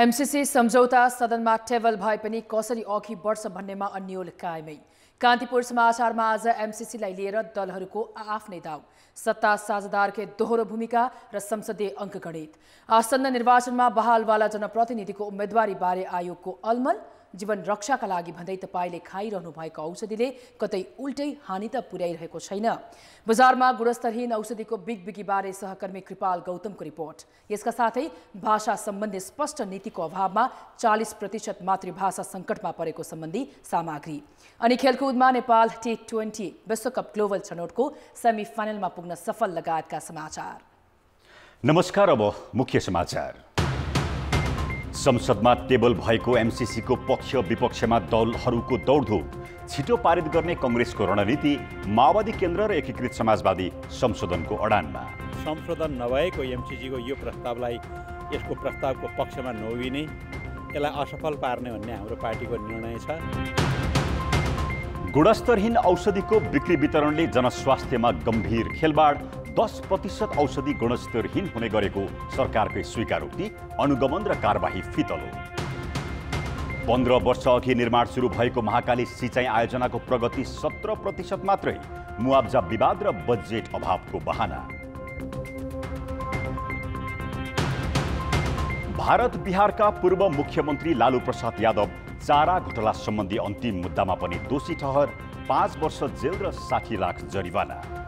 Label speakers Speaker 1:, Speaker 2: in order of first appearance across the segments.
Speaker 1: MCC सम्झौता सदनमा table भए पनि कसरी अघि बढ्छ भन्नेमा अन्यल कायमै। कान्तिपुर समाचारमा आज एमसीसीलाई लिएर दलहरूको आफ्नै दाउ, सत्ता साझेदारकै दोहोरो भूमिका र संसदीय अङ्कगणित। आसन्न निर्वाचनमा बहालवाला जनप्रतिनिधिको उम्मेदवारी बारे आयोगको अलमल। जीवन रक्षाका लागि भन्दै तपाईले खाइरहनु भएको औषधिले कतै उल्टै हानि त पुर्याइरहेको छैन। बजारमा गुणस्तरहीन औषधिको बिगबिगीबारे सहकर्मी कृपाल गौतमको रिपोर्ट। यसका साथै भाषा सम्बन्धी स्पष्ट नीतिको अभावमा 40% मातृभाषा सङ्कटमा परेको सम्बन्धी सामग्री। अनि खेलकुदमा नेपाल T20 विश्वकप ग्लोबल छनौटको सेमी फाइनलमा पुग्न सफल लगायतका समाचार।
Speaker 2: नमस्कार, अब मुख्य समाचार। संसदमा टेबल भएको एमसीसीको पक्ष विपक्षमा दलहरूको दौडधुप, छिटो पारित गर्ने कांग्रेसको रणनीति, माओवादी केन्द्र र एकीकृत समाजवादी संशोधनको अडानमा।
Speaker 3: संशोधन नभएको एमसीसीको यो प्रस्तावलाई यसको प्रस्तावको पक्षमा नउभिने, यसलाई असफल पार्ने भन्ने हाम्रो पार्टीको निर्णय छ।
Speaker 2: गुणस्तरहीन औषधिको बिक्री वितरणले जनस्वास्थ्यमा गम्भीर खेलबाड, 10% औषधि गुणस्तरहीन हुने गरेको सरकारकै स्वीकारोक्ति, अनुगमन र कारबाही फितलो। 15 वर्ष अघि निर्माण सुरु भएको महाकाली सिँचाइ आयोजनाको प्रगति 17% मात्रै, मुआब्जा विवाद र बजेट अभावको बहाना। भारत बिहारका पूर्व मुख्यमन्त्री लालू प्रसाद यादव चारा घोटाला सम्बन्धी अन्तिम मुद्दामा पनि दोषी ठहर, 5 वर्ष जेल र 60 लाख जरिवाना।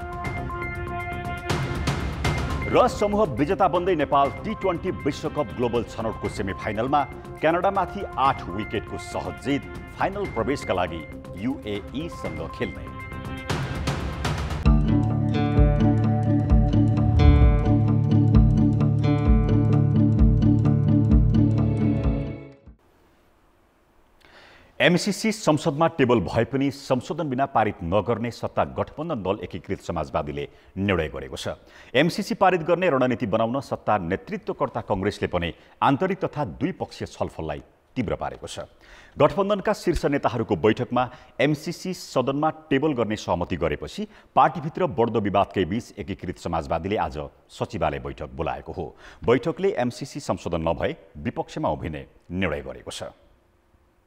Speaker 2: र समूह विजेता बन्दै नेपाल T20 विश्वकप ग्लोबल छनौटको सेमिफाइनलमा क्यानाडामाथि 8 विकेटको सहज जित, फाइनल प्रवेशका लागि UAE सँग खेल्ने। एमसीसी संसदमा टेबल भए पनि संशोधन बिना पारित नगर्ने सत्ता गठबन्धन दल एकीकृत समाजवादीले निर्णय गरेको छ। एमसीसी पारित गर्ने रणनीति बनाउन सत्ता नेतृत्वकर्ता कांग्रेसले पनि आन्तरिक तथा द्विपक्षीय छलफललाई तीव्र पारेको छ। गठबन्धनका शीर्ष नेताहरूको बैठकमा एमसीसी सदनमा टेबल गर्ने सहमति गरेपछि पार्टीभित्र बढ्दो विवादकै बीच एकीकृत समाजवादीले आज सचिवालय बैठक बोलाएको हो। बैठकले एमसीसी संशोधन नभए विपक्षमा उभिने निर्णय गरेको छ।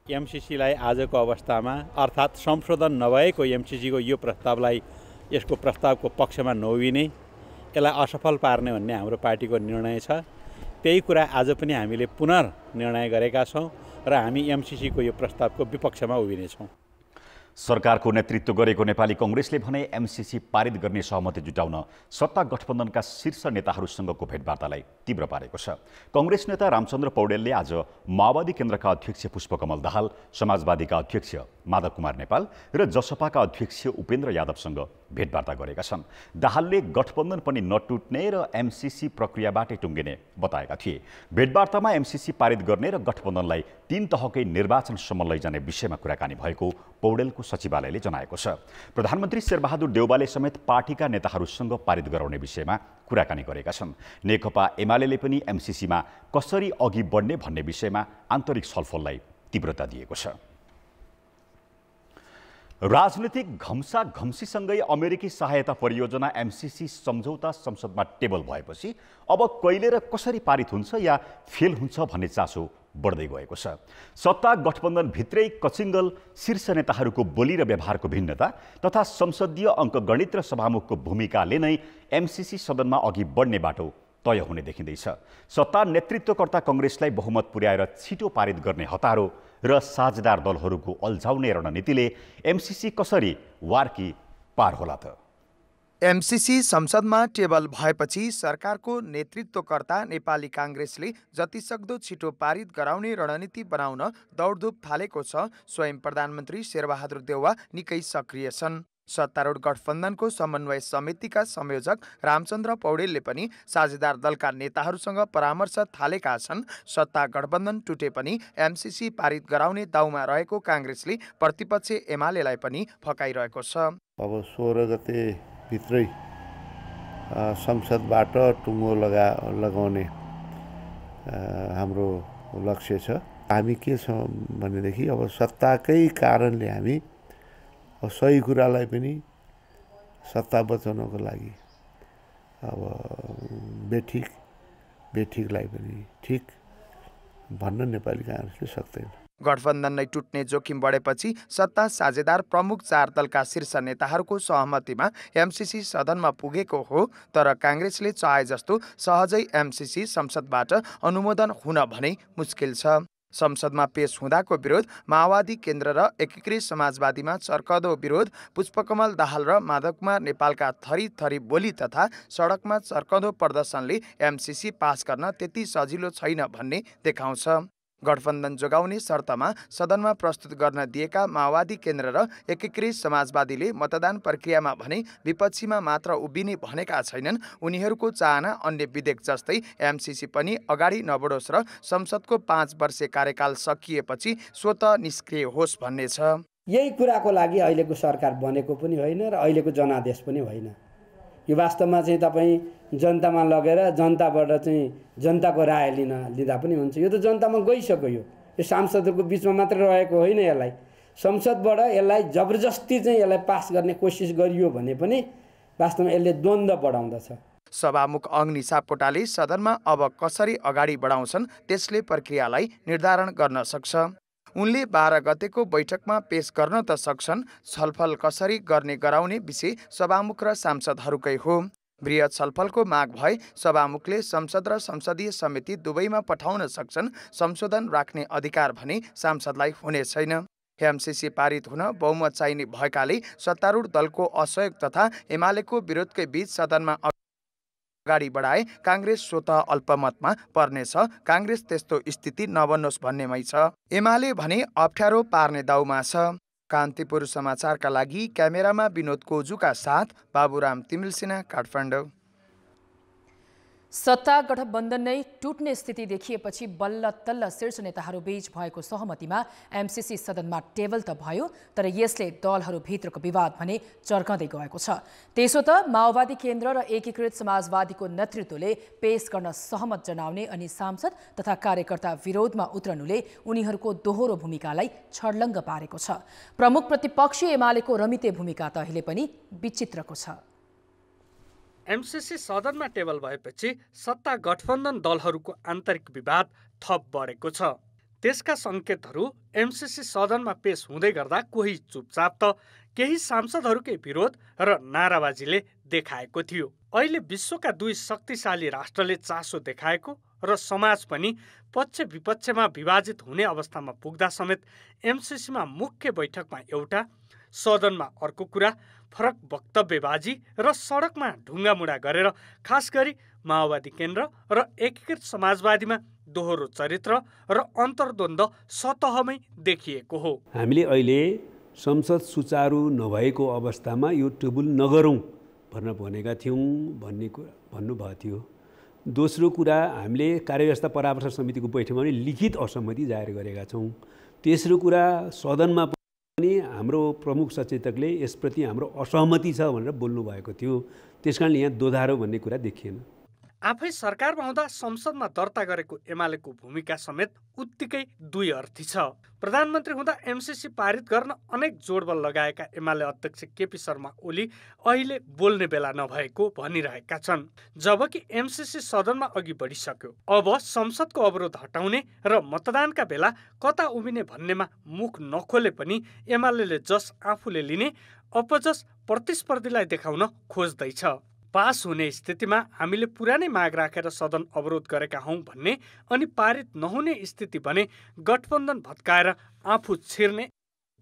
Speaker 3: एमसीसीलाई आजको अवस्थामा अर्थात् संशोधन नभएको एमसीसीको यो प्रस्तावलाई यसको प्रस्तावको पक्षमा नउभिने, यसलाई असफल पार्ने भन्ने हाम्रो पार्टीको निर्णय छ। त्यही कुरा आज पनि हामीले पुनर्निर्णय गरेका छौँ र हामी एमसीसीको यो प्रस्तावको विपक्षमा उभिनेछौँ।
Speaker 2: सरकारको नेतृत्व गरेको नेपाली कांग्रेसले भने एमसीसी पारित गर्ने सहमति जुटाउन सत्ता गठबन्धनका शीर्ष नेताहरूसँगको भेटवार्तालाई तीव्र पारेको छ। कांग्रेस नेता रामचन्द्र पौडेलले आज माओवादी केन्द्रका अध्यक्ष पुष्पकमल दाहाल, समाजवादीका अध्यक्ष माधव कुमार नेपाल र जसपाका अध्यक्ष उपेन्द्र यादवसँग भेटवार्ता गरेका छन्। दाहालले गठबन्धन पनि नटुट्ने र एमसीसी प्रक्रियाबाटै टुङ्गिने बताएका थिए। भेटवार्तामा एमसीसी पारित गर्ने र गठबन्धनलाई 3 तहकै निर्वाचनसम्म लैजाने विषयमा कुराकानी भएको पौडेलको सचिवालयले जनाएको छ। प्रधानमन्त्री शेरबहादुर देउवाले समेत पार्टीका नेताहरूसँग पारित गराउने विषयमा कुराकानी गरेका छन्। नेकपा एमाले पनि एमसीसीमा कसरी अघि बढ्ने भन्ने विषयमा आन्तरिक छलफललाई तीव्रता दिएको छ। राजनीतिक घम्साघम्सीसँगै अमेरिकी सहायता परियोजना एमसीसी सम्झौता संसदमा टेबल भएपछि अब कहिले र कसरी पारित हुन्छ या फेल हुन्छ भन्ने चासो बढ्दै गएको छ। सत्ता गठबन्धन भित्रै कचिङ्गल, शीर्ष नेताहरूको बोली र व्यवहारको भिन्नता तथा संसदीय अङ्कगणित र सभामुखको भूमिकाले नै एमसीसी सदनमा अघि बढ्ने बाटो तय हुने देखिँदैछ। सत्ता नेतृत्वकर्ता कांग्रेसलाई बहुमत पुर्याएर छिटो पारित गर्ने हतारो र साझेदार दलहरूको अल्झाउने रणनीतिले एमसीसी कसरी वार्की पार होला त?
Speaker 4: एमसीसी संसदमा टेबल भएपछि सरकारको नेतृत्वकर्ता नेपाली कांग्रेसले जतिसक्दो छिटो पारित गराउने रणनीति बनाउन दौडधुप थालेको छ। स्वयं प्रधानमन्त्री शेरबहादुर देउवा निकै सक्रिय छन्। सत्तारूढ गठबन्धनको समन्वय समितिका संयोजक रामचन्द्र पौडेलले पनि साझेदार दलका नेताहरूसँग परामर्श थालेका छन्। सत्ता गठबन्धन टुटे पनि एमसीसी पारित गराउने दाउमा रहेको कांग्रेसले प्रतिपक्ष एमालेलाई पनि फकाइरहेको छ।
Speaker 5: अब 16 गते भित्रै संसदबाट टुङ्गो लगाउने हाम्रो लक्ष्य छ। हामी के छ भनेदेखि अब सत्ताकै कारणले हामी सही कुरालाई पनि सत्ता बचाउनको लागि अब बेठिकलाई पनि ठिक भन्न नेपाली काङ्ग्रेसले सक्दैन।
Speaker 4: गठबन्धन नै टुट्ने जोखिम बढेपछि सत्ता साझेदार प्रमुख 4 दलका शीर्ष नेताहरूको सहमतिमा एमसीसी सदनमा पुगेको हो, तर काङ्ग्रेसले चाहे जस्तो सहजै एमसीसी संसदबाट अनुमोदन हुन भने मुस्किल छ। संसदमा पेश हुँदाको विरोध माओवादी केन्द्र र एकीकृत समाजवादीमा चर्कदो विरोध, पुष्पकमल दाहाल र माधवकुमार नेपालका थरी बोली तथा सडकमा चर्कदो प्रदर्शनले एमसीसी पास गर्न त्यति सजिलो छैन भन्ने देखाउँछ। गठबन्धन जोगाउने शर्तमा सदनमा प्रस्तुत गर्न दिएका माओवादी केन्द्र र एकीकृत समाजवादीले मतदान प्रक्रियामा भने विपक्षीमा मात्र उभिने भनेका छैनन्। उनीहरूको चाहना अन्य विधेयक जस्तै एमसीसी पनि अगाडि नबढोस् र संसदको 5 वर्षे कार्यकाल सकिएपछि स्वतः निष्क्रिय होस् भन्ने छ।
Speaker 6: यही कुराको लागि अहिलेको सरकार बनेको पनि होइन र अहिलेको जनादेश पनि होइन। यो वास्तवमा चाहिँ तपाईँ जनतामा लगेर जनताबाट चाहिँ जनताको राय लिँदा पनि हुन्छ। यो त जनतामा गइसक्यो। यो सांसदहरूको बिचमा मात्र रहेको होइन। यसलाई संसदबाट यसलाई जबरजस्ती चाहिँ यसलाई पास गर्ने कोसिस गरियो भने पनि वास्तवमा यसले द्वन्द्व बढाउँदछ।
Speaker 4: सभामुख अग्नि सापकोटाले सदनमा अब कसरी अगाडि बढाउँछन् त्यसले प्रक्रियालाई निर्धारण गर्न सक्छ। उनले 12 गतेको बैठकमा पेश गर्न त सक्छन्, छलफल कसरी गर्ने गराउने विषय सभामुख र सांसदहरूकै हो। बृहत छलफलको माग भए सभामुखले संसद र संसदीय समिति दुवैमा पठाउन सक्छन्। संशोधन राख्ने अधिकार भने सांसदलाई हुने छैन। एमसीसी पारित हुन बहुमत चाहिने भएकाले सत्तारूढ दलको असहयोग तथा एमालेको विरोधकै बीच सदनमा अगाडि बढाए काङ्ग्रेस स्वतः अल्पमतमा पर्नेछ। काङ्ग्रेस त्यस्तो स्थिति नबन्नोस् भन्नेमै छ। एमाले भने अप्ठ्यारो पार्ने दाउमा छ। कान्तिपुर समाचारका लागि क्यामेरामा विनोद कोजुका साथ बाबुराम तिमिलसिना, काठमाडौँ।
Speaker 1: सत्ता गठबन्धन नै टुट्ने स्थिति देखिएपछि बल्ल तल्ल शीर्ष नेताहरू बीच भएको सहमतिमा एमसीसी सदनमा टेबल त भयो, तर यसले दलहरूभित्रको विवाद भने चर्कँदै गएको छ। त्यसो त माओवादी केन्द्र र एकीकृत समाजवादीको नेतृत्वले पेश गर्न सहमत जनाउने अनि सांसद तथा कार्यकर्ता विरोधमा उत्रनुले उनीहरूको दोहोरो भूमिकालाई छर्लङ्ग पारेको छ। प्रमुख प्रतिपक्षी एमालेको रमिते भूमिका त अहिले पनि विचित्रको छ।
Speaker 7: एमसीसी सदनमा टेबल भएपछि सत्ता गठबन्धन दलहरूको आन्तरिक विवाद थप बढेको छ। त्यसका सङ्केतहरू एमसीसी सदनमा पेश हुँदै गर्दा कोही चुपचाप त केही सांसदहरूकै विरोध र नाराबाजीले देखाएको थियो। अहिले विश्वका 2 शक्तिशाली राष्ट्रले चासो देखाएको र समाज पनि पक्ष विपक्षमा विभाजित हुने अवस्थामा पुग्दा समेत एमसीसीमा मुख्य बैठकमा एउटा, सदनमा अर्को कुरा, फरक वक्तव्यबाजी र सडकमा ढुङ्गामुढा गरेर खास गरी माओवादी केन्द्र र एकीकृत समाजवादीमा दोहोरो चरित्र र अन्तर्द्वन्द्व सतहमै देखिएको हो।
Speaker 8: हामीले अहिले संसद सुचारू नभएको अवस्थामा यो टेबल नगरौँ भनेर भनेका थियौँ भन्ने कुरा भन्नुभएको थियो। दोस्रो कुरा, हामीले कार्यव्यवस्था परामर्श समितिको बैठकमा पनि लिखित असहमति जाहेर गरेका छौँ। तेस्रो कुरा, सदनमा पनि हाम्रो प्रमुख सचेतकले यसप्रति हाम्रो असहमति छ भनेर बोल्नुभएको थियो। त्यसकारणले यहाँ दोधारो भन्ने कुरा देखिएन।
Speaker 7: आफै सरकारमा हुँदा संसदमा दर्ता गरेको एमालेको भूमिका समेत उत्तिकै द्विअर्थी छ। प्रधानमन्त्री हुँदा एमसीसी पारित गर्न अनेक जोडबल लगाएका एमाले अध्यक्ष केपी शर्मा ओली अहिले बोल्ने बेला नभएको भनिरहेका छन्। जबकि एमसीसी सदनमा अघि बढिसक्यो, अब संसदको अवरोध हटाउने र मतदानका बेला कता उभिने भन्नेमा मुख नखोले पनि एमाले जस आफूले लिने, अपजस प्रतिस्पर्धीलाई देखाउन खोज्दैछ। पास हुने स्थितिमा हामीले पुरानै माग राखेर सदन अवरोध गरेका हौँ भन्ने अनि पारित नहुने स्थिति भने गठबन्धन भत्काएर आफू छिर्ने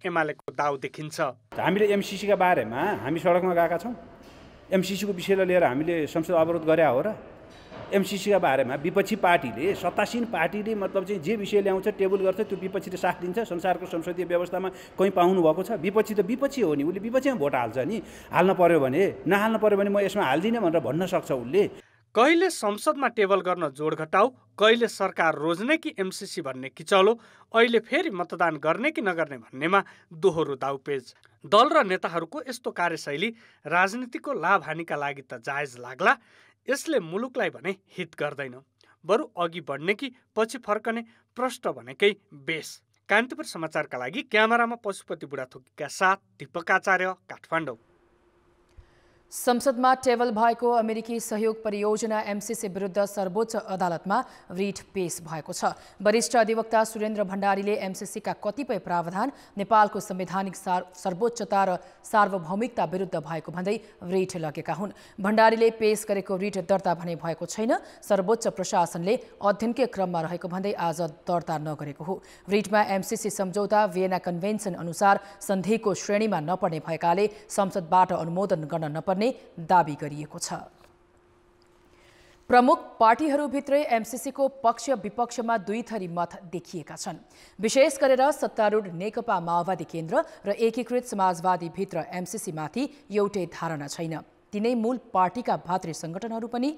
Speaker 7: एमालेको दाउ देखिन्छ।
Speaker 9: हामीले एमसीसीका बारेमा हामी सडकमा गएका छौँ। एमसीसीको विषयलाई लिएर हामीले संसद अवरोध गरे हो र? एमसीसीका बारेमा विपक्षी पार्टीले, सत्तासीन पार्टीले मतलब चाहिँ जे विषय ल्याउँछ टेबल गर्छ, त्यो विपक्षीले साथ दिन्छ। संसारको संसदीय व्यवस्थामा कहीँ पाउनु भएको छ? विपक्षी त विपक्षी हो नि, उसले विपक्षीमा भोट हाल्छ नि। हाल्न पर्यो भने, नहाल्न पर्यो भने म यसमा हाल्दिनँ भनेर भन्न सक्छ उसले।
Speaker 7: कहिले संसदमा टेबल गर्न जोड घटाउ, कहिले सरकार रोज्ने कि एमसीसी भन्ने किचलो, अहिले फेरि मतदान गर्ने कि नगर्ने भन्नेमा दोहोरो दाउपेच। दल र नेताहरूको यस्तो कार्यशैली राजनीतिको लाभ हानिका लागि त जायज लाग्ला, यसले मुलुकलाई भने हित गर्दैन। बरु अघि बढ्ने कि पछि फर्कने प्रश्न भनेकै बेस। कान्तिपुर समाचारका लागि क्यामेरामा पशुपति बुढाथोकीका साथ दीपक आचार्य, काठमाडौँ।
Speaker 1: संसदमा टेबल भएको अमेरिकी सहयोग परियोजना एमसीसी विरुद्ध सर्वोच्च अदालतमा रिट पेश भएको छ। वरिष्ठ अधिवक्ता सुरेन्द्र भण्डारीले एमसीसीका कतिपय प्रावधान नेपालको संवैधानिक सर्वोच्चता र सार्वभौमिकता विरुद्ध भएको भन्दै रिट लगेका हुन्। भण्डारीले पेश गरेको रिट दर्ता भने भएको छैन। सर्वोच्च प्रशासनले अध्ययनकै क्रममा रहेको भन्दै आज दर्ता नगरेको हो। रिटमा एमसीसी सम्झौता भियना कन्भेन्सन अनुसार सन्धिको श्रेणीमा नपर्ने भएकाले संसदबाट अनुमोदन गर्न नपर्ने दाबी गरिएको छ। प्रमुख पार्टीहरूभित्रै एमसीसीको पक्ष विपक्षमा दुई थरी मत देखिएका छन्। विशेष गरेर सत्तारूढ नेकपा माओवादी केन्द्र र एकीकृत समाजवादी भित्र एमसीसीमाथि एउटै धारणा छैन। तिनै मूल पार्टीका भातृ संगठनहरू पनि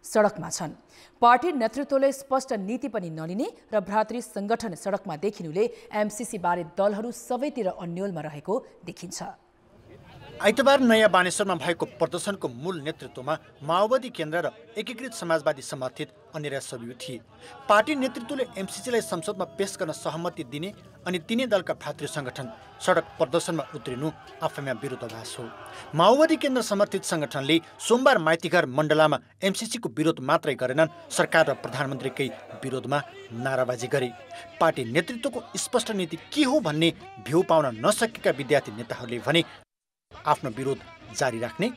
Speaker 1: सडकमा छन्। पार्टी नेतृत्वले स्पष्ट नीति पनि नलिने र भ्रातृ संगठन सडकमा देखिनुले एमसीसी बारे दलहरू सबैतिर अन्योलमा रहेको देखिन्छ।
Speaker 10: आइतबार नयाँ बानेश्वरमा भएको प्रदर्शनको मूल नेतृत्वमा माओवादी केन्द्र र एकीकृत समाजवादी समर्थित अन्य सबै थिए। पार्टी नेतृत्वले एमसीसीलाई संसदमा पेश गर्न सहमति दिने अनि तिनै दलका भातृ संगठन सडक प्रदर्शनमा उत्रिनु आफैमा विरोधाभास हो। माओवादी केन्द्र समर्थित संगठनले सोमबार माइतीघर मण्डलामा एमसीसीको विरोध मात्रै गरेनन्, सरकार र प्रधानमन्त्रीकै विरोधमा नाराबाजी गरे। पार्टी नेतृत्वको स्पष्ट नीति के हो भन्ने भ्यू पाउन नसकेका विद्यार्थी नेताहरूले भने आफ्नो विरोध जारी राख्ने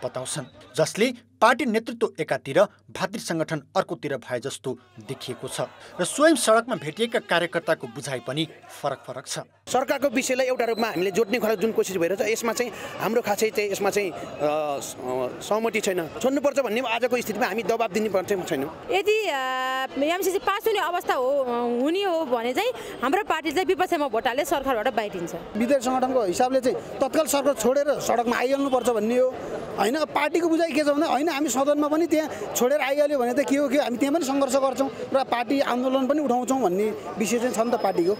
Speaker 10: बताउँछन्, जसले पार्टी नेतृत्व एकातिर भातृ संगठन अर्कोतिर भए जस्तो देखिएको छ र स्वयं सडकमा भेटिएका कार्यकर्ताको बुझाइ पनि फरक छ।
Speaker 5: सरकारको विषयलाई एउटा रूपमा हामीले जोड्ने खालको जुन कोसिस भइरहेछ यसमा चाहिँ हाम्रो खासै चाहिँ यसमा चाहिँ सहमति छैन। छोड्नुपर्छ भन्ने आजको स्थितिमा हामी दबाब दिनुपर्छ छैनौँ।
Speaker 11: यदि एमसीसी पास हुने अवस्था हुने हो भने चाहिँ हाम्रो पार्टी चाहिँ विपक्षमा भोट हाले सरकारबाट बाहिरिन्छ।
Speaker 6: विद्यार्थी सङ्गठनको हिसाबले चाहिँ तत्काल सरकार छोडेर सडकमा आइहाल्नुपर्छ भन्ने हो होइन। पार्टीको बुझाइ के छ भने होइन हामी सदनमा पनि त्यहाँ छोडेर आइहाल्यो भने त के हो हामी त्यहाँ पनि सङ्घर्ष गर्छौँ र पार्टी आन्दोलन पनि उठाउँछौँ भन्ने विषय चाहिँ छ नि त पार्टीको।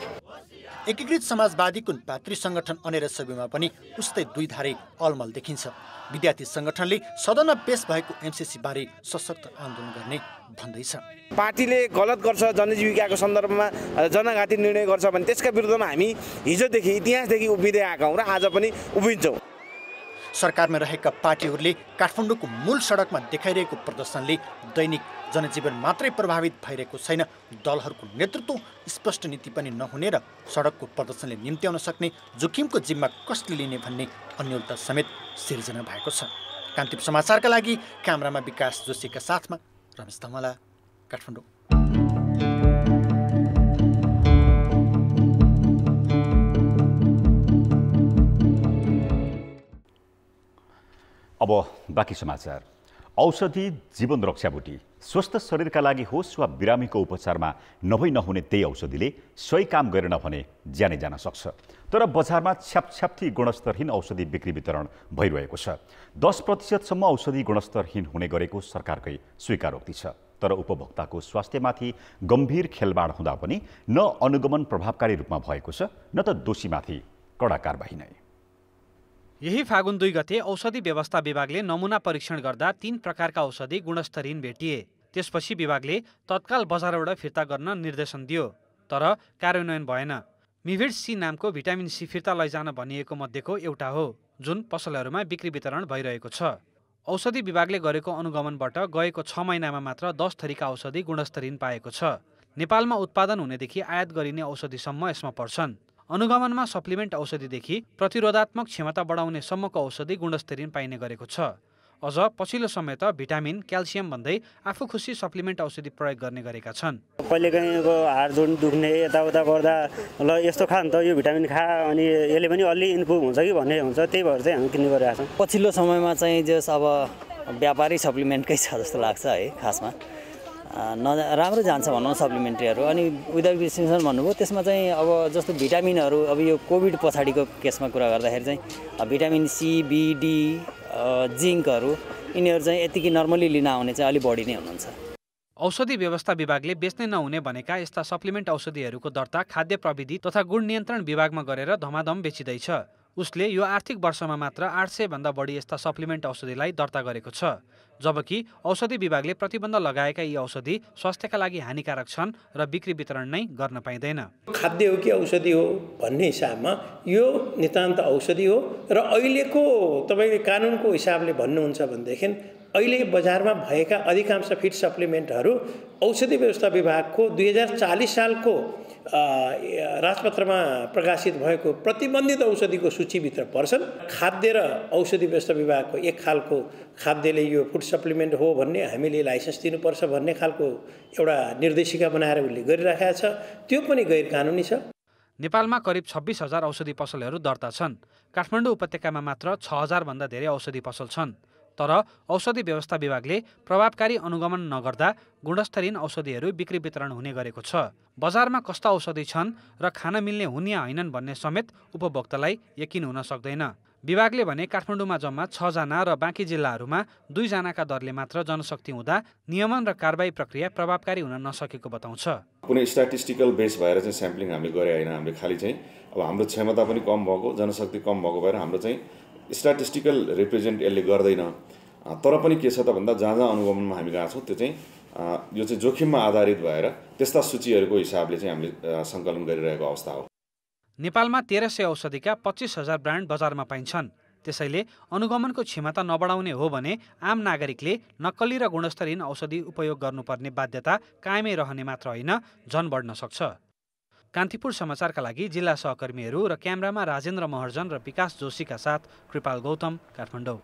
Speaker 10: एकीकृत समाजवादीको भातृ संगठन अनेर सबैमा पनि उस्तै दुई धारे अलमल देखिन्छ। विद्यार्थी संगठनले सदनमा पेश भएको एमसीसी बारे सशक्त आन्दोलन गर्ने भन्दैछ।
Speaker 5: पार्टीले गलत गर्छ, जनजीविकाको सन्दर्भमा जनघाती निर्णय गर्छ भने त्यसका विरुद्धमा हामी हिजोदेखि इतिहासदेखि उभिँदै आएका हौँ र आज पनि उभिन्छौँ।
Speaker 10: सरकारमा रहेका पार्टीहरूले काठमाडौँको मूल सडकमा देखाइरहेको प्रदर्शनले दैनिक जनजीवन मात्रै प्रभावित भइरहेको छैन, दलहरूको नेतृत्व स्पष्ट नीति पनि नहुने र सडकको प्रदर्शनले निम्त्याउन सक्ने जोखिमको जिम्मा कसले लिने भन्ने अन्योलता समेत सिर्जना भएको छ। कान्तिपुर समाचारका लागि क्यामेरामा विकास जोशीका साथमा रमेश धमला, काठमाडौँ।
Speaker 2: अब बाँकी समाचार। औषधि जीवन रक्षा बुटी स्वस्थ शरीरका लागि होस् वा बिरामीको उपचारमा नहुने त्यही औषधिले सही काम गरेन भने ज्यानै जान सक्छ। तर बजारमा छ्यापछ्याप्ती गुणस्तरहीन औषधि बिक्री वितरण भइरहेको छ। 10% औषधि गुणस्तरहीन हुने गरेको सरकारकै स्वीकारोक्ति छ। तर उपभोक्ताको स्वास्थ्यमाथि गम्भीर खेलबाड हुँदा पनि न अनुगमन प्रभावकारी रूपमा भएको छ न त दोषीमाथि कडा कारबाही नै।
Speaker 12: यही फागुन 2 गते औषधि व्यवस्था विभागले नमुना परीक्षण गर्दा 3 प्रकारका औषधि गुणस्तरहीन भेटिए। त्यसपछि विभागले तत्काल बजारबाट फिर्ता गर्न निर्देशन दियो, तर कार्यान्वयन भएन। मिभिड सी नामको भिटामिन सी फिर्ता लैजान भनिएको मध्येको एउटा हो, जुन पसलहरूमा बिक्री वितरण भइरहेको छ। औषधि विभागले गरेको अनुगमनबाट गएको 6 महिनामा मात्र 10 थरीका औषधि गुणस्तरहीन पाएको छ। नेपालमा उत्पादन हुनेदेखि आयात गरिने औषधिसम्म यसमा पर्छन्। अनुगमनमा सप्लिमेन्ट औषधिदेखि प्रतिरोधात्मक क्षमता बढाउने सम्मको औषधि गुणस्तरहीन पाइने गरेको छ। अझ पछिल्लो समय त भिटामिन, क्याल्सियम भन्दै आफू खुसी सप्लिमेन्ट औषधि प्रयोग गर्ने गरेका छन्।
Speaker 13: कहिलेकाहीँको हाड जोड दुख्ने यताउता गर्दा ल यस्तो खा नि त, यो भिटामिन खा, अनि यसले पनि अलि इम्प्रुभ हुन्छ कि भन्ने हुन्छ, त्यही भएर चाहिँ हामी किन्ने गरिरहेका छौँ।
Speaker 14: पछिल्लो समयमा चाहिँ जस अब व्यापारी सप्लिमेन्टकै छ जस्तो लाग्छ है। खासमा राम्रो जान्छ भनौँ सप्लिमेन्ट्रीहरू। अनि विदाउट रिस्ट्रिक्सन भन्नुभयो त्यसमा चाहिँ अब जस्तो भिटामिनहरू अब यो कोभिड पछाडिको केसमा कुरा गर्दाखेरि चाहिँ भिटामिन सी, बी, डी, जिङ्कहरू यिनीहरू चाहिँ यतिकै नर्मली लिन आउने चाहिँ अलिक बढी नै हुनुहुन्छ।
Speaker 12: औषधि व्यवस्था विभागले बेच्नै नहुने भनेका यस्ता सप्लिमेन्ट औषधिहरूको दर्ता खाद्य प्रविधि तथा गुण नियन्त्रण विभागमा गरेर धमाधम बेचिँदैछ। उसले यो आर्थिक वर्षमा मात्र 800 भन्दा बढी यस्ता सप्लिमेन्ट औषधिलाई दर्ता गरेको छ, जबकि औषधि विभागले प्रतिबन्ध लगाएका यी औषधि स्वास्थ्यका लागि हानिकारक छन् र बिक्री वितरण नै गर्न पाइँदैन।
Speaker 15: खाद्य हो कि औषधि हो भन्ने हिसाबमा यो नितान्त औषधि हो र अहिलेको तपाईले कानुनको हिसाबले भन्नुहुन्छ भनेदेखि अहिले बजारमा भएका अधिकांश फिड सप्लिमेन्टहरू औषधि व्यवस्था विभागको 2040 सालको राजपत्रमा प्रकाशित भएको प्रतिबन्धित औषधिको सूचीभित्र पर्छन्। खाद्य र औषधि व्यवस्था विभागको एक खालको खाद्यले यो फुड सप्लिमेन्ट हो भन्ने हामीले लाइसेन्स दिनुपर्छ भन्ने खालको एउटा निर्देशिका बनाएर उसले गरिराखेको छ, त्यो पनि गैर कानुनी छ।
Speaker 12: नेपालमा करिब 26,000 औषधि पसलहरू दर्ता छन्। काठमाडौँ उपत्यकामा मात्र 6,000 भन्दा धेरै औषधि पसल छन्। तर औषधि व्यवस्था विभागले प्रभावकारी अनुगमन नगर्दा गुणस्तरीन औषधिहरू बिक्री वितरण हुने गरेको छ। बजारमा कस्ता औषधि छन् र खान मिल्ने हुन् या होइनन् भन्ने समेत उपभोक्तालाई यकिन हुन सक्दैन। विभागले भने काठमाडौँमा जम्मा 6 जना र बाँकी जिल्लाहरूमा 2 जनाका दरले मात्र जनशक्ति हुँदा नियमन र कारबाही प्रक्रिया प्रभावकारी हुन नसकेको बताउँछ।
Speaker 16: कुनै स्ट्याटिस्टिकल बेस भएर चाहिँ स्याम्पलिङ हामीले गरे होइन, हामीले खालि चाहिँ अब हाम्रो क्षमता पनि कम भएको, जनशक्ति कम भएको भएर हाम्रो चाहिँ स्ट्याटिस्टिकल रिप्रेजेन्ट यसले गर्दैन। तर पनि के छ त भन्दा जहाँ जहाँ अनुगमनमा हामी गएको छौँ त्यो चाहिँ यो चाहिँ जोखिममा आधारित भएर त्यस्ता सूचीहरूको हिसाबले चाहिँ हामीले सङ्कलन गरिरहेको अवस्था हो।
Speaker 12: नेपालमा 1300 औषधिका 25,000 ब्रान्ड बजारमा पाइन्छन्। त्यसैले अनुगमनको क्षमता नबढाउने हो भने आम नागरिकले नक्कली र गुणस्तरहीन औषधि उपयोग गर्नुपर्ने बाध्यता कायमै रहने मात्र होइन, झन बढ्न सक्छ। कान्तिपुर समाचारका लागि जिल्ला सहकर्मीहरू र क्यामेरामा राजेन्द्र महर्जन र विकास जोशीका साथ कृपाल गौतम, काठमाडौँ।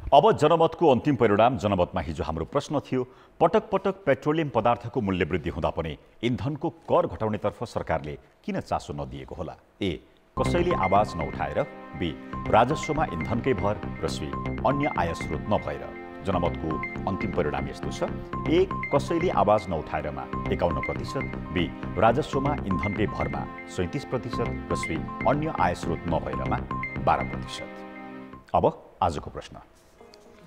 Speaker 2: अब जनमतको अन्तिम परिणाम। जनमतमा हिजो हाम्रो प्रश्न थियो, पटक पटक पेट्रोलियम पदार्थको मूल्य वृद्धि हुँदा पनि इन्धनको कर घटाउनेतर्फ सरकारले किन चासो नदिएको होला? ए, कसैले आवाज नउठाएर, बी, राजस्वमा इन्धनकै भर, र सी, अन्य आय स्रोत नभएर। जनमतको अन्तिम परिणाम यस्तो छ, ए, कसैले आवाज नउठाएरमा 51%, बी, राजस्वमा इन्धनकै भरमा 37%, र सी, अन्य आय स्रोत नभएरमा 12%। अब आजको प्रश्न।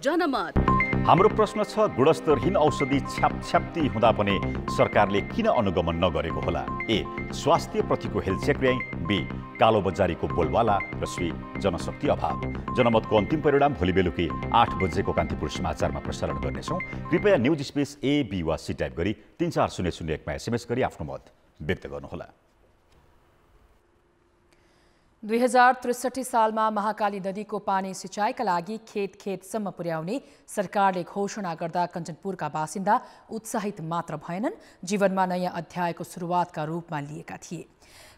Speaker 17: जनमत
Speaker 2: हाम्रो प्रश्न छ, गुणस्तरहीन औषधि छ्यापछ्याप्ती हुँदा पनि सरकारले किन अनुगमन नगरेको होला? ए, स्वास्थ्यप्रतिको हेलचेक्र्याई, बी, कालोबजारीको बोलवाला, र सी, जनशक्ति अभाव। जनमतको अन्तिम परिणाम भोलि बेलुकी 8 बजेको कान्तिपुर समाचारमा प्रसारण गर्नेछौँ। कृपया न्युज स्पेस ए, बी वा सी टाइप गरी 34001मा SMS गरी आफ्नो मत व्यक्त गर्नुहोला।
Speaker 1: 2063 सालमा महाकाली नदीको पानी सिँचाइका लागि खेतसम्म पुर्याउने सरकारले घोषणा गर्दा कञ्चनपुरका बासिन्दा उत्साहित मात्र भएनन्, जीवनमा नयाँ अध्यायको सुरुवातका रूपमा लिएका थिए।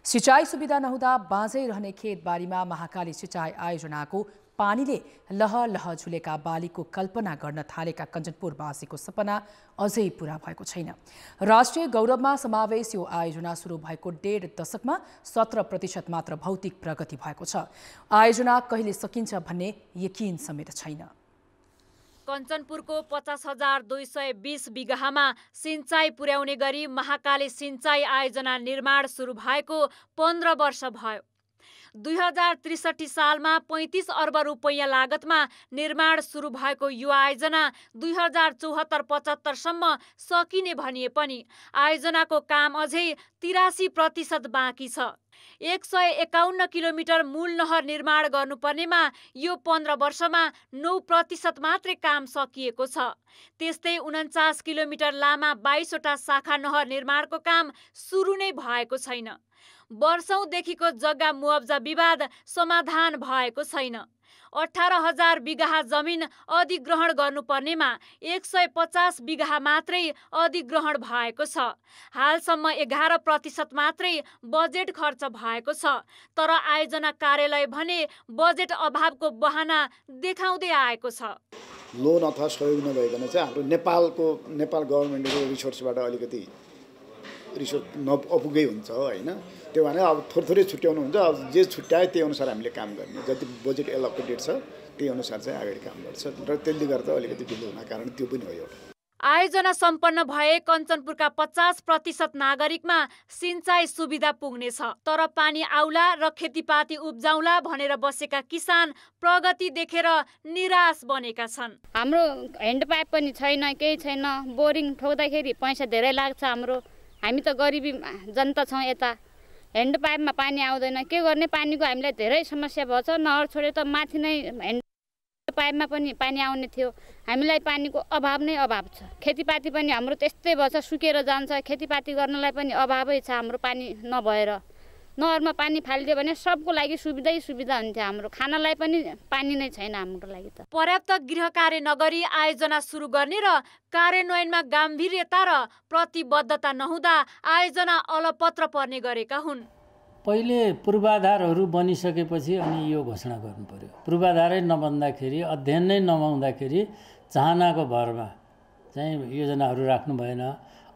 Speaker 1: सिँचाइ सुविधा नहुँदा बाँझै रहने खेतबारीमा महाकाली सिँचाइ आयोजनाको पानीले लह लह झुलेका बालीको कल्पना गर्न थालेका कञ्चनपुरवासीको सपना अझै पूरा भएको छैन। राष्ट्रिय गौरवमा समावेश यो आयोजना सुरु भएको 1.5 दशकमा 17% मात्र भौतिक प्रगति भएको छ। आयोजना कहिले सकिन्छ भन्ने यकिन समेत छैन।
Speaker 18: कञ्चनपुरको 50,220 बिघामा सिँचाइ पुर्याउने गरी महाकाली सिँचाइ आयोजना निर्माण सुरु भएको 15 वर्ष भयो। 2063 सालमा 35 अर्ब रुपैयाँ लागतमा निर्माण सुरु भएको यो आयोजना 2074-75 सम्म सकिने भनिए पनि आयोजनाको काम अझै 83% बाँकी छ। 151 किलोमिटर मूल नहर निर्माण गर्नुपर्नेमा यो 15 वर्षमा 9% मात्रै काम सकिएको छ। त्यस्तै 49 किलोमिटर लामा 22 वटा शाखा नहर निर्माणको काम सुरु नै भएको छैन। वर्षौंदेखिको जग्गा मुआब्जा विवाद समाधान भएको छैन। 18,000 बिघा जमिन अधिग्रहण गर्नुपर्नेमा 150 बिघा मात्रै अधिग्रहण भएको छ। हालसम्म 11% मात्रै बजेट खर्च भएको छ। तर आयोजना कार्यालय भने बजेट अभावको बहाना देखाउँदै आएको छ।
Speaker 19: लोन अथवा सहयोग नभइकन चाहिँ हाम्रो नेपाल गभर्मेन्टको रिसोर्सबाट अलिकति रिसोर्स नपुगै हुन्छ होइन। त्यो भने अब थोरै छुट्याउनु हुन्छ। अब जे छुट्यायो त्यही अनुसार हामीले काम गर्ने, जति बजेट एलोकेटेड छ त्यही अनुसार चाहिँ अगाडि काम गर्छ र त्यसले गर्दा अलिकति ढिलो हुन कारण त्यो पनि हो एउटा।
Speaker 18: आयोजना सम्पन्न भए कञ्चनपुरका 50% नागरिकमा सिँचाइ सुविधा पुग्नेछ। तर पानी आउला र खेतीपाती उब्जाउला भनेर बसेका किसान प्रगति देखेर निराश बनेका छन्।
Speaker 20: हाम्रो ह्यान्डपाइप पनि छैन, केही छैन। बोरिङ ठोक्दाखेरि पैसा धेरै लाग्छ हाम्रो। हामी त गरिबी जनता छौँ यता। ह्यान्ड पाइपमा पानी आउँदैन, के गर्ने? पानीको हामीलाई धेरै समस्या भएको छ। नहर छोडे त माथि नै ह्यान्ड पाइपमा पनि पानी आउने थियो। हामीलाई पानीको अभाव नै अभाव छ। खेतीपाती पनि हाम्रो त्यस्तै भएछ, सुकेर जान्छ। खेतीपाती गर्नलाई पनि अभावै छ हाम्रो पानी नभएर। नहरमा पानी फालिदियो भने सबको लागि सुविधै सुविधा हुन्थ्यो। हाम्रो खानालाई पनि पानी नै छैन हाम्रो लागि त।
Speaker 18: पर्याप्त गृह कार्य नगरी आयोजना सुरु गर्ने र कार्यान्वयनमा गाम्भीर्यता र प्रतिबद्धता नहुँदा आयोजना अलपत्र पर्ने गरेका हुन्।
Speaker 17: पहिले पूर्वाधारहरू बनिसकेपछि अनि यो घोषणा गर्नु पर्यो। पूर्वाधारै नबन्दाखेरि, अध्ययन नै नहुँदाखेरि चाहनाको भरमा चाहिँ योजनाहरू राख्नु भएन।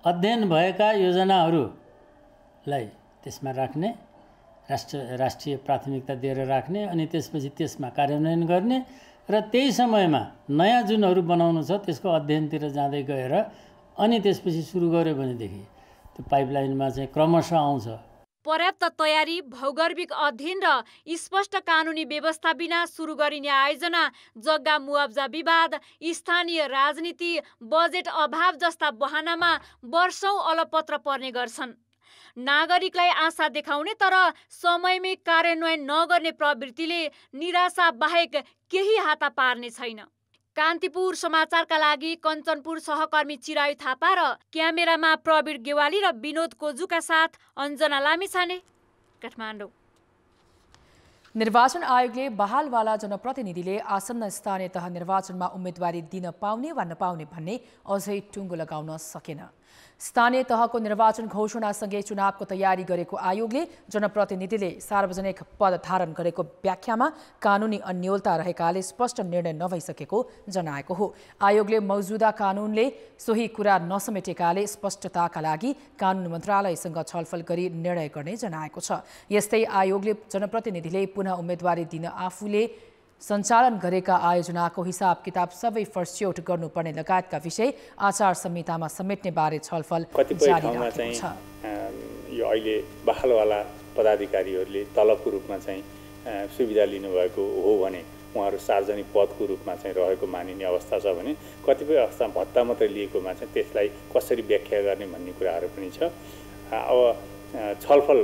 Speaker 17: अध्ययन भएका योजनाहरूलाई त्यसमा राख्ने, राष्ट्रिय प्राथमिकता दिएर राख्ने, अनि त्यसपछि त्यसमा कार्यान्वयन गर्ने र त्यही समयमा नयाँ जुनहरू बनाउनु छ त्यसको अध्ययनतिर जाँदै गएर अनि त्यसपछि सुरु गर्यो भनेदेखि त्यो पाइपलाइनमा चाहिँ क्रमशः आउँछ।
Speaker 18: पर्याप्त तयारी, भौगर्भिक अध्ययन र स्पष्ट कानुनी व्यवस्था बिना सुरु गरिने आयोजना जग्गा मुआब्जा विवाद, स्थानीय राजनीति, बजेट अभाव जस्ता बहानामा वर्षौं अलपत्र पर्ने गर्छन्। नागरिकलाई आशा देखाउने तर समयमै कार्यान्वयन नगर्ने प्रवृत्तिले निराशा बाहेक केही हाता पार्ने छैन। कान्तिपुर समाचारका लागि कञ्चनपुर सहकर्मी चिरायु थापा र क्यामेरामा प्रवीण गेवाली र विनोद कोजुका साथ अञ्जना लामिछाने, काठमाडौँ।
Speaker 1: निर्वाचन आयोगले बहालवाला जनप्रतिनिधिले आसन्न स्थानीय तह निर्वाचनमा उम्मेदवारी दिन पाउने वा नपाउने भन्ने अझै टुङ्गो लगाउन सकेन। स्थानीय तहको निर्वाचन घोषणासँगै चुनावको तयारी गरेको आयोगले जनप्रतिनिधिले सार्वजनिक पद धारण गरेको व्याख्यामा कानुनी अन्योलता रहेकाले स्पष्ट निर्णय नभइसकेको जनाएको हो। आयोगले मौजुदा कानुनले सोही कुरा नसमेटेकाले स्पष्टताका लागि कानुन मन्त्रालयसँग छलफल गरी निर्णय गर्ने जनाएको छ। यस्तै आयोगले जनप्रतिनिधिले पुनः उम्मेदवारी दिन आफूले सञ्चालन गरेका आयोजनाको हिसाब किताब सबै फर्स्यौट गर्नुपर्ने लगायतका विषय आचार संहितामा समेट्ने बारे छलफल जारी राखेको छ।
Speaker 3: यो अहिले बहालवाला पदाधिकारीहरूले तलबको रूपमा चाहिँ सुविधा लिनुभएको हो भने उहाँहरू सार्वजनिक पदको रूपमा चाहिँ रहेको मानिने अवस्था छ भने कतिपय अवस्था भत्ता मात्रै लिएकोमा चाहिँ त्यसलाई कसरी व्याख्या गर्ने भन्ने कुराहरू पनि छ। अब छलफल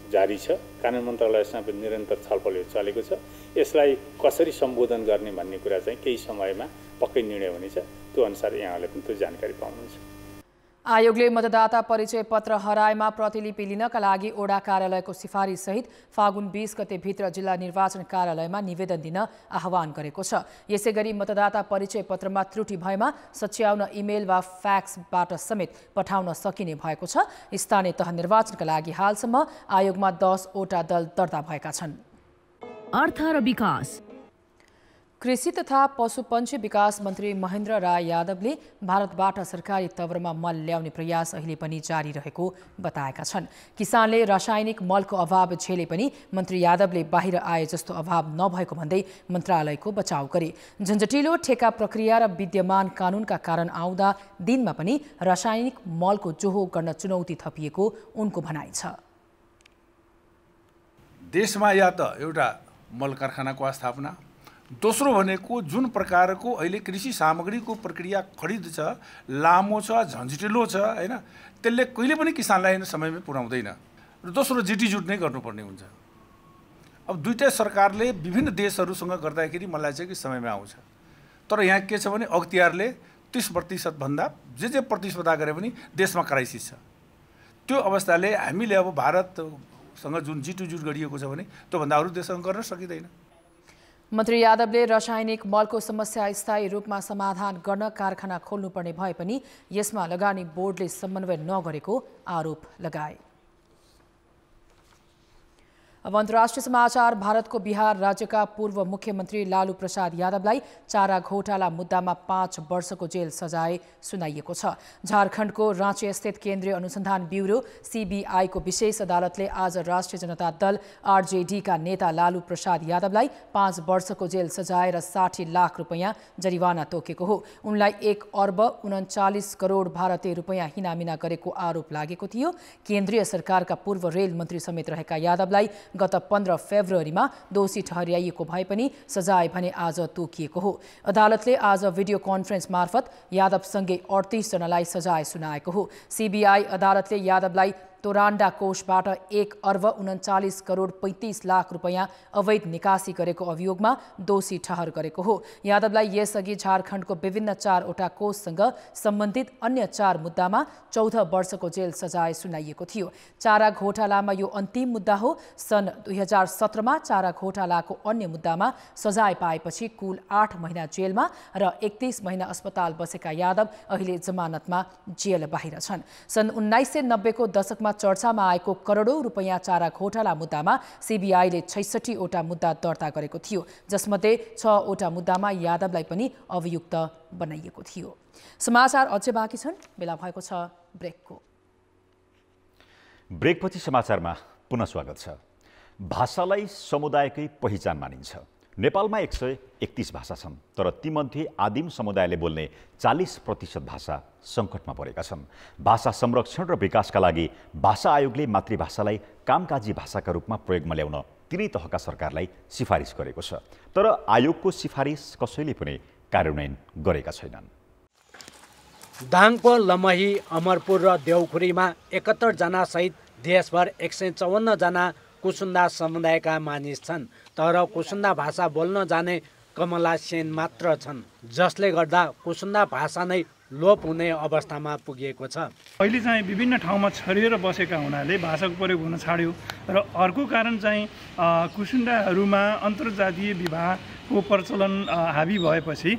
Speaker 3: जारी छ, कानुन मन्त्रालयसँग पनि निरन्तर छलफल चलेको छ। यसलाई कसरी सम्बोधन गर्ने भन्ने कुरा चाहिँ केही समयमा पक्कै निर्णय हुनेछ। त्यो अनुसार यहाँहरूले पनि त्यो जानकारी पाउनुहुन्छ।
Speaker 1: आयोगले मतदाता परिचय पत्र हराएमा प्रतिलिपि लिनका लागि ओडा कार्यालयको सिफारिससहित फागुन 20 गतेभित्र जिल्ला निर्वाचन कार्यालयमा निवेदन दिन आह्वान गरेको छ। यसैगरी मतदाता परिचय पत्रमा त्रुटि भएमा सच्याउन इमेल वा फ्याक्सबाट समेत पठाउन सकिने भएको छ। स्थानीय तह निर्वाचनका लागि हालसम्म आयोगमा 10 वटा दल दर्ता भएका छन्।
Speaker 21: अर्थ र विकास।
Speaker 1: कृषि तथा पशुपन्छी विकास मन्त्री महेन्द्र राय यादवले भारतबाट सरकारी तवरमा मल ल्याउने प्रयास अहिले पनि जारी रहेको बताएका छन्। किसानले रासायनिक मलको अभाव झेले पनि मन्त्री यादवले बाहिर आए जस्तो अभाव नभएको भन्दै मन्त्रालयको बचाउ गरे। झन्झटिलो ठेका प्रक्रिया र विद्यमान कानुनका कारण आउँदा दिनमा पनि रासायनिक मलको जोहो गर्न चुनौती थपिएको उनको भनाइ छ।
Speaker 22: देशमा या त एउटा मल कारखानाको स्थापना, दोस्रो भनेको जुन प्रकारको अहिले कृषि सामग्रीको प्रक्रिया खरिद छ, लामो छ, झन्झटिलो छ हैन, त्यसले कहिले पनि किसानलाई समयमै पुर्याउँदैन। र दोस्रो जिटिजुट नै गर्नुपर्ने हुन्छ। अब दुईटै सरकारले विभिन्न देशहरूसँग गर्दाखेरि मलाई चाहिँ कि समयमै आउँछ। तर यहाँ के छ भने अख्तियारले 30% भन्दा जे प्रतिस्पर्धा गरे पनि देशमा क्राइसिस छ। त्यो अवस्थाले हामीले अब भारतसँग जुन जिटिजुट गरिएको छ भने त्योभन्दा अरू देशसँग गर्न सकिँदैन।
Speaker 1: मन्त्री यादवले रासायनिक मलको समस्या स्थायी रूपमा समाधान गर्न कारखाना खोल्नुपर्ने भए पनि यसमा लगानी बोर्डले समन्वय नगरेको आरोप लगाए। अब अन्तर्राष्ट्रिय समाचार। भारतको बिहार राज्यका पूर्व मुख्यमन्त्री लालू प्रसाद यादवलाई चारा घोटाला मुद्दामा 5 वर्षको जेल सजाय सुनाइएको छ। झारखण्डको राँची स्थित केन्द्रीय अनुसन्धान ब्युरो सीबीआईको विशेष अदालतले आज राष्ट्रिय जनता दल आरजेडीका नेता लालू प्रसाद यादवलाई 5 वर्षको जेल सजाय र 60 लाख रुपैयाँ जरिवाना तोकेको हो। उनलाई 1 अर्ब 39 करोड भारतीय रुपैयाँ हिनामिना गरेको आरोप लागेको थियो। केन्द्रीय सरकारका पूर्व रेल मन्त्री समेत रहेका यादवलाई गत 15 फेब्रुअरीमा दोषी ठहर्याइएको भए पनि सजाय भने आज तोकिएको हो। अदालतले आज भिडियो कन्फरेन्स मार्फत यादवसँगै 38 जनालाई सजाय सुनाएको हो। सीबीआई अदालतले यादवलाई तोरान्डा कोषबाट 1,39,35,00,000 रुपैयाँ अवैध निकासी गरेको अभियोगमा दोषी ठहर गरेको हो। यादवलाई यसअघि झारखण्डको विभिन्न 4वटा कोषसँग सम्बन्धित अन्य 4 मुद्दामा 14 वर्षको जेल सजाय सुनाइएको थियो। चारा घोटालामा यो अन्तिम मुद्दा हो। सन् 2017मा चारा घोटालाको अन्य मुद्दामा सजाय पाएपछि कुल 8 महिना जेलमा र 31 महिना अस्पताल बसेका यादव अहिले जमानतमा जेल बाहिर छन्। सन् 1990 को दशकमा चर्चामा आएको करोडौं रुपैयाँ चारा घोटाला मुद्दामा सीबीआईले 66 वटा मुद्दा दर्ता गरेको थियो, जसमध्ये 6 वटा मुद्दामा यादवलाई पनि अभियुक्त बनाइएको थियो। समाचार अझै बाँकी छन्, बेला भएको छ ब्रेकको।
Speaker 2: ब्रेकपछि समाचारमा पुनः स्वागत छ। भाषालाई समुदायकै पहिचान मानिन्छ। नेपालमा 131 भाषा छन्, तर तीमध्ये आदिम समुदायले बोल्ने 40% भाषा सङ्कटमा परेका छन्। भाषा संरक्षण र विकासका लागि भाषा आयोगले मातृभाषालाई कामकाजी भाषाका रूपमा प्रयोगमा ल्याउन तिनै तहका सरकारलाई सिफारिस गरेको छ, तर आयोगको सिफारिस कसैले पनि कार्यान्वयन गरेका छैनन्।
Speaker 4: दाङको लमही, अमरपुर र देउखुरीमा 71 जना सहित देशभर 154 जना कुसुन्डा समुदायका मानिस छन्, तर कुसुन्डा भाषा बोल्न जाने कमला सेन मात्र छन्, जसले गर्दा कुसुन्डा भाषा नै लोप हुने अवस्थामा पुगिएको छ।
Speaker 8: अहिले चाहिँ विभिन्न ठाउँमा छरिएर बसेका हुनाले भाषाको प्रयोग हुन छाड्यो र अर्को कारण चाहिँ कुसुन्डाहरूमा अन्तर्जातीय विवाहको प्रचलन हाबी भएपछि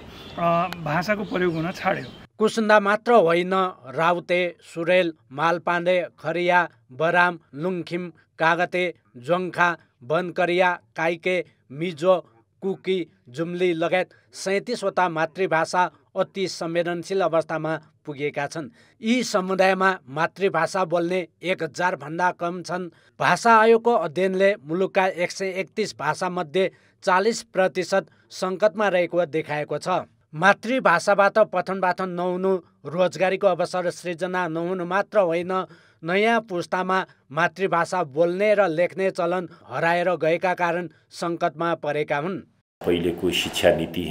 Speaker 8: भाषाको प्रयोग हुन छाड्यो।
Speaker 4: कुसुन्डा मात्र होइन, राउते, सुरेल, मालपाण्डे, खरिया, बराम, लुङखिम, कागते, जोङ्खा, बनकरिया, काइके, मिजो, कुकी, जुम्ली लगायत 37 वटा मातृभाषा अति संवेदनशील अवस्थामा पुगेका छन्। यी समुदायमा मातृभाषा बोल्ने 1000 भन्दा कम छन्। भाषा आयोगको अध्ययनले मुलुकका 131 भाषामध्ये 40% सङ्कटमा रहेको देखाएको छ। मातृभाषाबाट पठन पाठन नहुनु, रोजगारीको अवसर सृजना नहुनु मात्र होइन, नयाँ पुस्तामा मातृभाषा बोल्ने र लेख्ने चलन हराएर गएका कारण सङ्कटमा परेका हुन्।
Speaker 23: पहिलेको शिक्षा नीति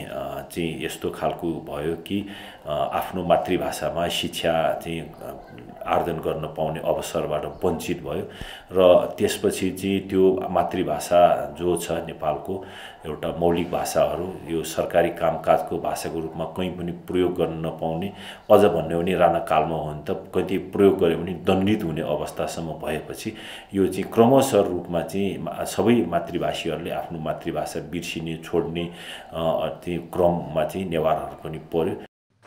Speaker 23: चाहिँ यस्तो खालको भयो कि आफ्नो मातृभाषामा शिक्षा चाहिँ आर्जन गर्न पाउने अवसरबाट वञ्चित भयो र त्यसपछि चाहिँ त्यो मातृभाषा जो छ नेपालको एउटा मौलिक भाषाहरू यो सरकारी कामकाजको भाषाको रूपमा कहीँ पनि प्रयोग गर्न नपाउने, अझ भन्यो भने राणाकालमा हो भने त कति प्रयोग गऱ्यो भने दण्डित हुने अवस्थासम्म भएपछि यो चाहिँ क्रमशः रूपमा चाहिँ सबै मातृभाषीहरूले आफ्नो मातृभाषा बिर्सिने छोड्ने त्यो क्रममा चाहिँ नेवारहरू पनि पर्यो।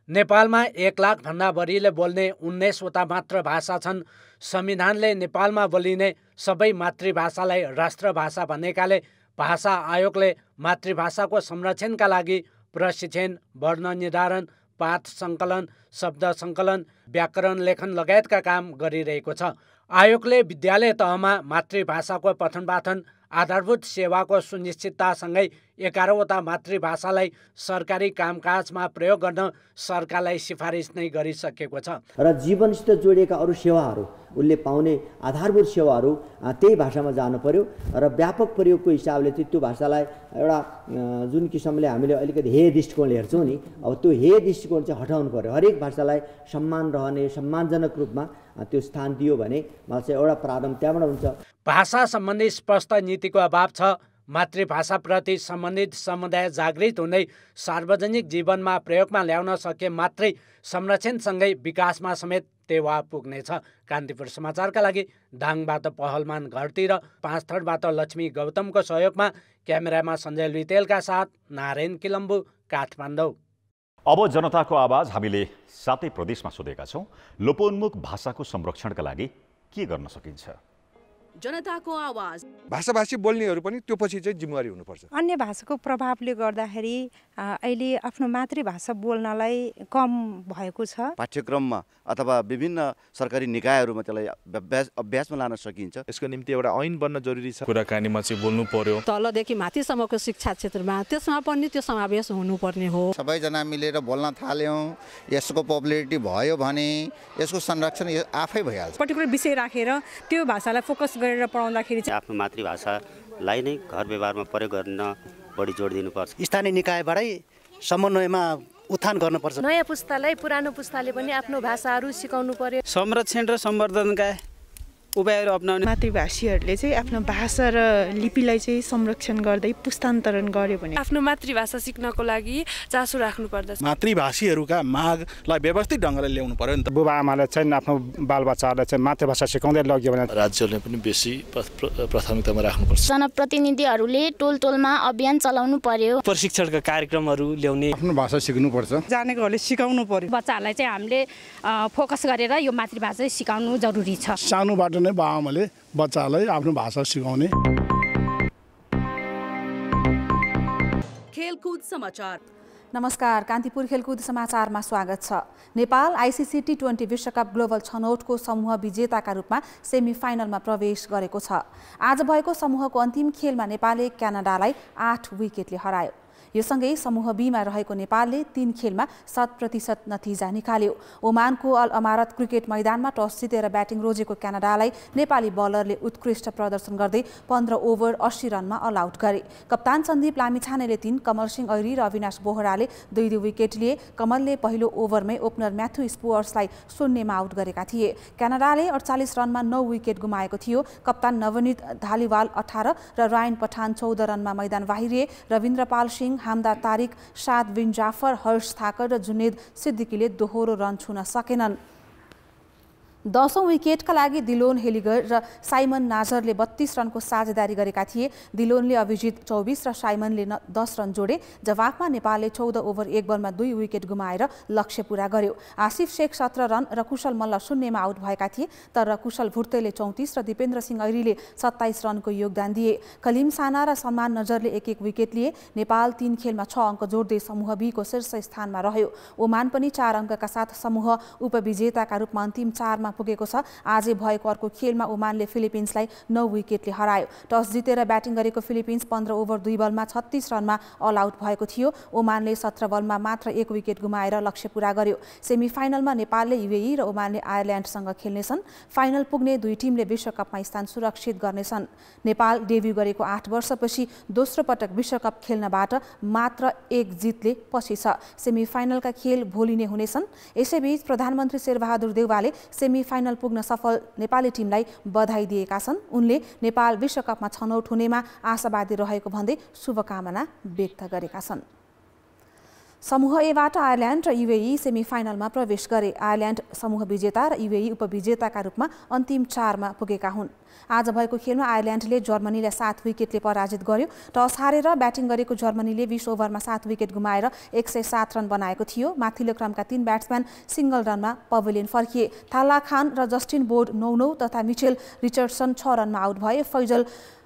Speaker 4: नेपालमा 1 लाख भन्दा बढीले बोल्ने 19 वटा मात्र भाषा छन्। संविधानले नेपालमा बोलिने सबै मातृभाषालाई राष्ट्रभाषा भनेकाले भाषा आयोगले मातृभाषाको संरक्षणका लागि प्रशिक्षण, वर्ण निर्धारण, पाठ सङ्कलन, शब्द सङ्कलन, व्याकरण लेखन लगायतका काम गरिरहेको छ। आयोगले विद्यालय तहमा मातृभाषाको पठन पाठन, आधारभूत सेवाको सुनिश्चिततासँगै 11 वटा मातृभाषालाई सरकारी कामकाजमा प्रयोग गर्न सरकारलाई सिफारिस नै गरिसकेको छ
Speaker 24: र जीवनसित जोडिएका अरू सेवाहरू उसले पाउने आधारभूत सेवाहरू त्यही भाषामा जानु पर्यो र व्यापक प्रयोगको हिसाबले चाहिँ त्यो भाषालाई एउटा जुन किसिमले हामीले अलिकति हे दृष्टिकोणले हेर्छौँ नि, अब त्यो हे दृष्टिकोण चाहिँ हटाउनु पर्यो। हरेक भाषालाई सम्मान रहने, सम्मानजनक रूपमा त्यो स्थान दियो भने मलाई चाहिँ एउटा प्रारम्भ त्यहाँबाट हुन्छ।
Speaker 4: भाषा सम्बन्धी स्पष्ट नीतिको अभाव छ। मातृभाषाप्रति सम्बन्धित समुदाय जागृत हुँदै सार्वजनिक जीवनमा प्रयोगमा ल्याउन सके मात्रै संरक्षणसँगै विकासमा समेत टेवा पुग्नेछ। कान्तिपुर समाचारका लागि दाङबाट पहलमान घरती र 5 थरबाट लक्ष्मी गौतमको सहयोगमा क्यामेरामा सञ्जय लुइतेलका साथ नारायण किलम्बु, काठमाडौँ।
Speaker 2: अब जनताको आवाज हामीले 7 प्रदेशमा सोधेका छौँ। लोपोन्मुख भाषाको संरक्षणका लागि के गर्न सकिन्छ?
Speaker 21: जनताको आवाज।
Speaker 25: भाषाभाषी बोल्नेहरू पनि त्यो पछि चाहिँ जिम्मेवारी हुनुपर्छ।
Speaker 26: अन्य भाषाको प्रभावले गर्दाखेरि अहिले आफ्नो मातृभाषा बोल्नलाई कम भएको छ।
Speaker 27: पाठ्यक्रममा अथवा विभिन्न सरकारी निकायहरूमा त्यसलाई अभ्यासमा लान सकिन्छ।
Speaker 28: यसको निम्ति एउटा ऐन बन्न जरुरी छ। कुराकानीमा चाहिँ बोल्नु पर्यो।
Speaker 29: तलदेखि माथिसम्मको शिक्षा क्षेत्रमा त्यसमा पनि त्यो समावेश हुनुपर्ने हो।
Speaker 30: सबैजना मिलेर बोल्न थाल्यौँ, यसको पपुलारिटी भयो भने यसको संरक्षण आफै भइहाल्छ।
Speaker 29: पर्टिकुलर विषय राखेर त्यो भाषालाई फोकस गरेर पढाउँदाखेरि
Speaker 31: आफ्नो मातृभाषालाई नै घर व्यवहारमा प्रयोग गर्न बढी जोड दिनुपर्छ।
Speaker 32: स्थानीय निकायबाटै समन्वयमा उत्थान गर्नुपर्छ।
Speaker 33: नयाँ पुस्तालाई पुरानो पुस्ताले पनि आफ्नो भाषाहरू सिकाउनु पर्यो।
Speaker 34: संरक्षण र सम्वर्धनका
Speaker 5: उपायहरू अपनाउने।
Speaker 26: मातृभाषीहरूले चाहिँ आफ्नो भाषा र लिपिलाई चाहिँ संरक्षण गर्दै पुस्तान्तरण गर्यो भने
Speaker 6: आफ्नो मातृभाषा सिक्नको लागि चासो राख्नु पर्दछ।
Speaker 7: मातृभाषीहरूका मागलाई व्यवस्थित ढङ्गले ल्याउनु पर्यो नि त।
Speaker 9: बुबा आमाले चाहिँ आफ्नो बालबच्चाहरूलाई चाहिँ मातृभाषा सिकाउँदै लग्यो भने
Speaker 28: राज्यले पनि बेसी प्राथमिकतामा राख्नुपर्छ।
Speaker 10: जनप्रतिनिधिहरूले टोल टोलमा अभियान चलाउनु पर्यो।
Speaker 11: प्रशिक्षणका कार्यक्रमहरू ल्याउने,
Speaker 9: आफ्नो भाषा सिक्नुपर्छ,
Speaker 5: जानेकोहरूले सिकाउनु पर्यो।
Speaker 10: बच्चाहरूलाई चाहिँ हामीले फोकस गरेर यो मातृभाषा सिकाउनु जरुरी छ।
Speaker 9: सानोबाट नै बाआमाले बच्चालाई आफ्नो भाषा सिकाउने।
Speaker 21: खेलकुद समाचार।
Speaker 12: नमस्कार, कान्तिपुर खेलकुद समाचारमा स्वागत छ। नेपाल आइसिसी टी20 विश्वकप ग्लोबल छनौटको समूह विजेताका रूपमा सेमिफाइनलमा प्रवेश गरेको छ। आज भएको समूहको अन्तिम खेलमा नेपालले क्यानाडालाई 8 विकेटले हरायो। यो सँगै समूह बीमा रहेको नेपालले 3 खेलमा 100% नतिजा निकाल्यो। ओमानको अल अमारत क्रिकेट मैदानमा टस जितेर ब्याटिङ रोजेको क्यानाडालाई नेपाली बलरले उत्कृष्ट प्रदर्शन गर्दै 15 ओभर 80 रनमा अल आउट गरे। कप्तान सन्दीप लामिछानेले 3, कमल सिंह ऐरी र अविनाश बोहराले 2-2 विकेट लिए। कमलले पहिलो ओभरमै ओपनर म्याथ्यू स्पुअर्सलाई 0मा आउट गरेका थिए। क्यानाडाले 48 रनमा 9 विकेट गुमाएको थियो। कप्तान नवनीत धालिवाल 18 र रायन पठान 14 रनमा मैदान बाहिरिए। रविन्द्रपाल सिंह, हमदा तारिक, साद बिन जाफर, हर्ष थाकर र जुनेद सिद्दिकीले दोहोरो रन छुन सकेनन्। 10औं विकेटका लागि दिलोन हेलिगर र साइमन नाजरले 32 रनको साझेदारी गरेका थिए। दिलोनले अभिजित 24 र साइमनले 10 रन जोडे। जवाफमा नेपालले 14 ओभर 1 बलमा 2 विकेट गुमाएर लक्ष्य पूरा गर्यो। आसिफ शेख 17 रन र कुशल मल्ल 0मा आउट भएका थिए, तर कुशल भुर्तेले 34 र दिपेन्द्र सिंह ऐरीले 27 रनको योगदान दिए। कलिम साना र सलमान नजरले 1-1 विकेट लिए। नेपाल 3 खेलमा 6 अङ्क जोड्दै समूह बी को शीर्ष स्थानमा रह्यो। ओमान पनि 4 अङ्कका साथ समूह उपविजेताका रूपमा अन्तिम 4मा पुगेको छ। आजै भएको अर्को खेलमा ओमानले फिलिपिन्सलाई 9 विकेटले हरायो। टस जितेर ब्याटिङ गरेको फिलिपिन्स 15 ओभर 2 बलमा 36 रनमा अल आउट भएको थियो। ओमानले 17 बलमा मात्र 1 विकेट गुमाएर लक्ष्य पूरा गर्यो। सेमिफाइनलमा नेपालले युएई र ओमानले आयरल्यान्डसँग खेल्नेछन्। फाइनल पुग्ने दुई टिमले विश्वकपमा स्थान सुरक्षित गर्नेछन्। नेपाल डेब्यू गरेको 8 वर्षपछि दोस्रो पटक विश्वकप खेल्नबाट मात्र 1 जितले पछि छ। सेमिफाइनलका खेल भोलि नै हुनेछन्। यसैबीच प्रधानमन्त्री शेरबहादुर देउवाले सेमिफाइनल पुग्न सफल नेपाली टिमलाई बधाई दिएका छन्। उनले नेपाल विश्वकपमा छनौट हुनेमा आशावादी रहेको भन्दै शुभकामना व्यक्त गरेका छन्। समूह एबाट आयरल्यान्ड र युएई सेमिफाइनलमा प्रवेश गरे। आयरल्यान्ड समूह विजेता र युएई उपविजेताका रूपमा अन्तिम 4मा पुगेका हुन्। आज भएको खेलमा आयरल्यान्डले जर्मनीलाई 7 विकेटले पराजित गर्यो। टस हारेर ब्याटिङ गरेको जर्मनीले 20 ओभरमा 7 विकेट गुमाएर 107 रन बनाएको थियो। माथिल्लो क्रमका 3 ब्याट्सम्यान सिंगल रनमा पवेलियन फर्किए। थाला खान र जस्टिन बोर्ड 9-9 तथा मिचेल रिचर्डसन 6 रनमा आउट भए। फैजल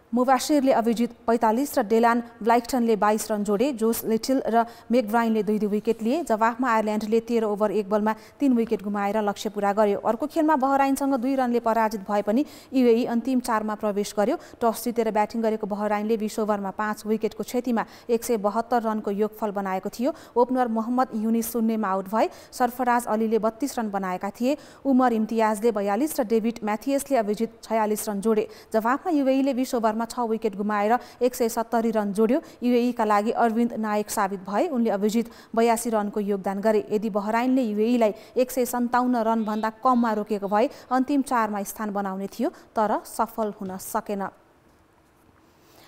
Speaker 12: मुबाशिरले अभिजित 45 र डेलान ब्लाइक्टनले 22 रन जोडे। जोस लिटिल र मेकब्राइनले 2-2 विकेट लिए। जवाफमा आयरल्यान्डले 13 ओभर 1 बलमा 3 विकेट गुमाएर लक्ष्य पूरा गर्यो। अर्को खेलमा बहराइनसँग 2 रनले पराजित भए पनि युएई अन्तिम 4मा प्रवेश गर्यो। टस जितेर ब्याटिङ गरेको बहराइनले 20 ओभरमा 5 विकेटको क्षतिमा 172 रनको योगफल बनाएको थियो। ओपनर मोहम्मद युनिस 0मा आउट भए। सरफराज अलीले 32 रन बनाएका थिए। उमर इम्तियाजले 42 र डेभिड म्याथियसले अभिजित 46 रन जोडे। जवाफमा युएईले 20 ओभर 6 विकेट गुमाएर 170 रन जोड्यो। युएईका लागि अरविन्द नायक साबित भए। उनले अभिजित 82 रनको योगदान गरे। यदि बहराइनले युएईलाई 157 रन भन्दा कममा रोकेको भए अन्तिम 4मा स्थान बनाउने थियो, तर सफल हुन सकेन।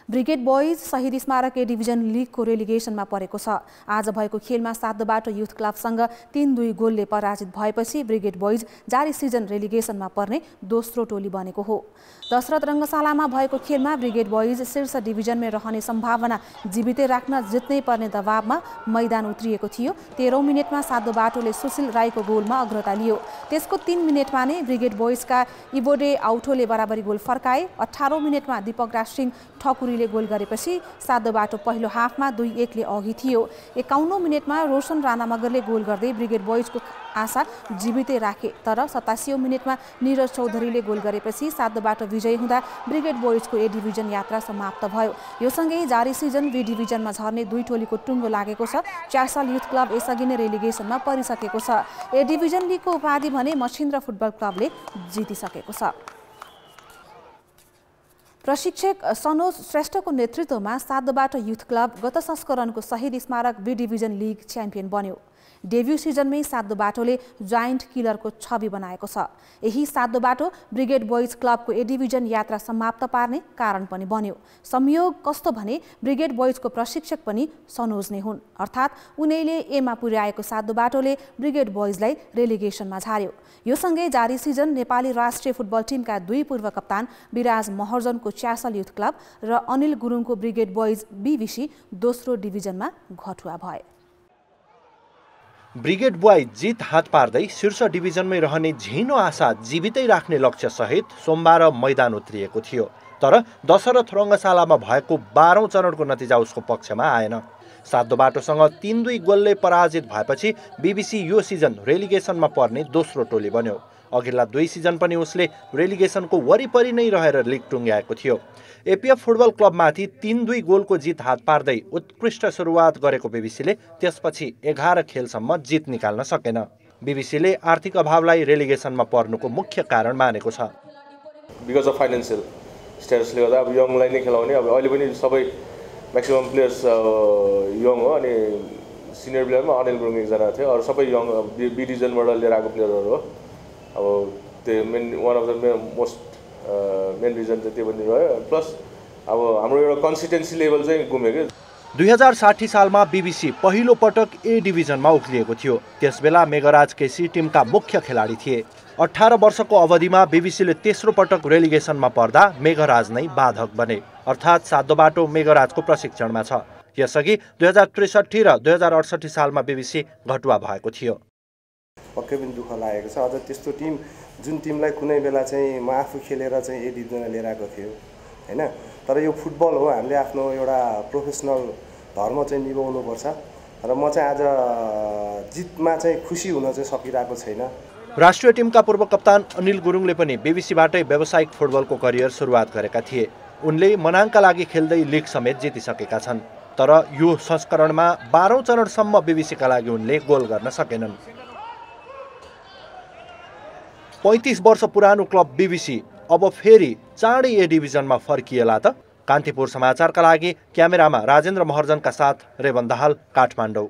Speaker 12: ब्रिगेड बोइज शहीद स्मारक ए डिभिजन लिगको रेलिगेसनमा परेको छ। आज भएको खेलमा सातोबाटो युथ क्लबसँग 3-2 गोलले पराजित भएपछि ब्रिगेड बोइज जारी सिजन रेलिगेसनमा पर्ने दोस्रो टोली बनेको हो। दशरथ रङ्गशालामा भएको खेलमा ब्रिगेड बोइज शीर्ष डिभिजनमै रहने सम्भावना जीवितै राख्न जित्नै पर्ने दबावमा मैदान उत्रिएको थियो। 13औं मिनेटमा सातोबाटोले सुशील राईको गोलमा अग्रता लियो। त्यसको 3 मिनेटमा नै ब्रिगेड बोइजका इबोडे आउटोले बराबरी गोल फर्काए। 18औं मिनेटमा दीपक राज सिंह ठकुरीले गोल गरेपछि सातोबाटो पहिलो हाफमा 2-1 ले अघि थियो। 51औं मिनेटमा रोशन राणा मगरले गोल गर्दै ब्रिगेड बोइजको आशा जीवितै राखे, तर 87औं मिनेटमा निरज चौधरीले गोल गरेपछि सातोबाटो विजयी हुँदा ब्रिगेड बोइजको ए डिभिजन यात्रा समाप्त भयो। यो सँगै जारी सिजन बी डिभिजनमा झर्ने 2 टोलीको टुङ्गो लागेको छ। च्यासल युथ क्लब यसअघि नै रेलिगेसनमा परिसकेको छ। ए डिभिजन लिगको उपाधि भने मछिन्द्र फुटबल क्लबले जितिसकेको छ। प्रशिक्षक सनोज श्रेष्ठको नेतृत्वमा सातोबाटो युथ क्लब गत संस्करणको शहीद स्मारक बी डिभिजन लिग च्याम्पियन बन्यो। डेब्यू सिजनमै सातो बाटोले जायन्ट किलरको छवि बनाएको छ। यही सातो बाटो ब्रिगेड बोइज क्लबको ए डिभिजन यात्रा समाप्त पार्ने कारण पनि बन्यो। संयोग कस्तो भने ब्रिगेड बोइजको प्रशिक्षक पनि सनोज नै हुन्, अर्थात् उनैले एमा पुर्याएको सातो बाटोले ब्रिगेड बोइजलाई रेलिगेसनमा झार्यो। यो सँगै जारी सिजन नेपाली राष्ट्रिय फुटबल टिमका 2 पूर्व कप्तान विराज महर्जनको च्यासल युथ क्लब र अनिल गुरुङको ब्रिगेड बोइज बीबीसी दोस्रो डिभिजनमा घटुवा भए।
Speaker 1: ब्रिगेड बोइज जित हात पार्दै शीर्ष डिभिजनमै रहने झिनो आशा जीवितै राख्ने लक्ष्यसहित सोमबार मैदान उत्रिएको थियो। तर दशरथ रङ्गशालामा भएको 12औं चरणको नतिजा उसको पक्षमा आएन। सातो बाटोसँग 3-2 गोलले पराजित भएपछि बीबीसी यो सिजन रेलिगेसनमा पर्ने दोस्रो टोली बन्यो। अघिल्ला 2 सिजन पनि उसले रेलिगेसनको वरिपरि नै रहेर लिग टुङ्ग्याएको थियो। एपीएफ फुटबल क्लबमाथि 3-2 गोलको जित हात पार्दै उत्कृष्ट सुरुवात गरेको बीबीसीले त्यसपछि 11 खेलसम्म जित निकाल्न सकेन। बीबीसीले आर्थिक अभावलाई रेलिगेसनमा पर्नुको मुख्य कारण मानेको छ।
Speaker 3: बिकज अफ फाइनान्शियल स्टेटसले गर्दा अब यङलाई नै खेलाउने, अब अहिले पनि सबै म्याक्सिमम प्लेयर्स यङ हो। अनि सिनियर प्लेयरमा अनिल गुरुङ एकजना थियो, अरू सबै यङ बी डिभिजनबाट लिएर आएको प्लेयरहरू हो। अब त्यो one of the most main reason चाहिँ त्यो पनि रह्यो। प्लस अब हाम्रो एउटा कन्सिस्टेन्सी लेभल चाहिँ गुम्यो कि।
Speaker 1: 2060 सालमा बीबीसी पहिलो पटक ए डिभिजनमा उक्लिएको थियो। त्यसबेला मेघराज केसी टिमका मुख्य खेलाडी थिए। 18 वर्षको अवधिमा बीबीसीले तेस्रो पटक रेलिगेसनमा पर्दा मेघराज नै बाधक बने, अर्थात् सातो बाटो मेघराजको प्रशिक्षणमा छ। यसअघि 2063 र 2068 सालमा बीबीसी घटुवा भएको थियो।
Speaker 8: पक्कै पनि दुःख लागेको छ। अझ त्यस्तो टिम जुन टिमलाई कुनै बेला चाहिँ म आफू खेलेर चाहिँ ए डिभिजनमा लिएर आएको थियो हैन। तर यो फुटबल हो, हामीले आफ्नो एउटा प्रोफेसनल धर्म चाहिँ निभाउनुपर्छ र म चाहिँ आज जितमा चाहिँ खुसी हुन चाहिँ सकिरहेको छैन।
Speaker 1: राष्ट्रिय टिमका पूर्व कप्तान अनिल गुरुङले पनि बीबीसीबाटै व्यावसायिक फुटबलको करियर सुरुवात गरेका थिए। उनले मनाङका लागि खेल्दै लिग समेत जितिसकेका छन्। तर यो संस्करणमा 12औं चरणसम्म बीबीसीका लागि उनले गोल गर्न सकेनन्। 35 वर्ष पुरानो क्लब बीबीसी अब फेरि चाँडै ए डिभिजनमा फर्किएला त? कान्तिपुर समाचारका लागि क्यामेरामा राजेन्द्र महर्जनका साथ रेवन दाहाल, काठमाडौँ।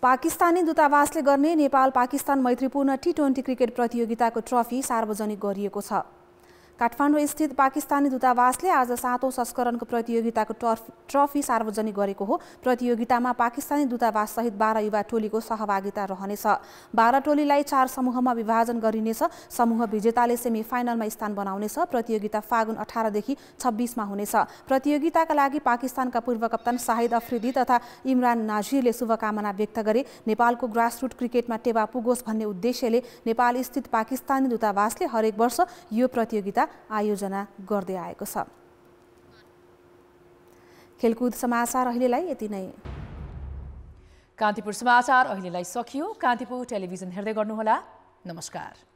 Speaker 12: पाकिस्तानी दूतावासले गर्ने नेपाल पाकिस्तान मैत्रीपूर्ण टी20 क्रिकेट प्रतियोगिताको ट्रफी सार्वजनिक गरिएको छ। काठमाडौँ स्थित पाकिस्तानी दूतावासले आज 7औं संस्करणको प्रतियोगिताको ट्रफी सार्वजनिक गरेको हो। प्रतियोगितामा पाकिस्तानी दूतावास सहित 12 युवा टोलीको सहभागिता रहनेछ। 12 टोलीलाई 4 समूहमा विभाजन गरिनेछ। समूह विजेताले सेमी फाइनलमा स्थान बनाउनेछ। प्रतियोगिता फागुन 18 देखि 26 मा हुनेछ। प्रतियोगिताका लागि पाकिस्तानका पूर्व कप्तान शाहिद अफ्रिदी तथा इमरान नाजिरले शुभकामना व्यक्त गरे। नेपालको ग्रासरुट क्रिकेटमा टेवा पुगोस् भन्ने उद्देश्यले नेपाल स्थित पाकिस्तानी दूतावासले हरेक वर्ष यो प्रतियोगिता आयोजना गर्दै आएको छ। खेलकुद समाचार अहिलेलाई यति नै।
Speaker 13: कान्तिपुर समाचार अहिलेलाई सकियो। कान्तिपुर टेलिभिजन हेर्दै गर्नुहोला। नमस्कार।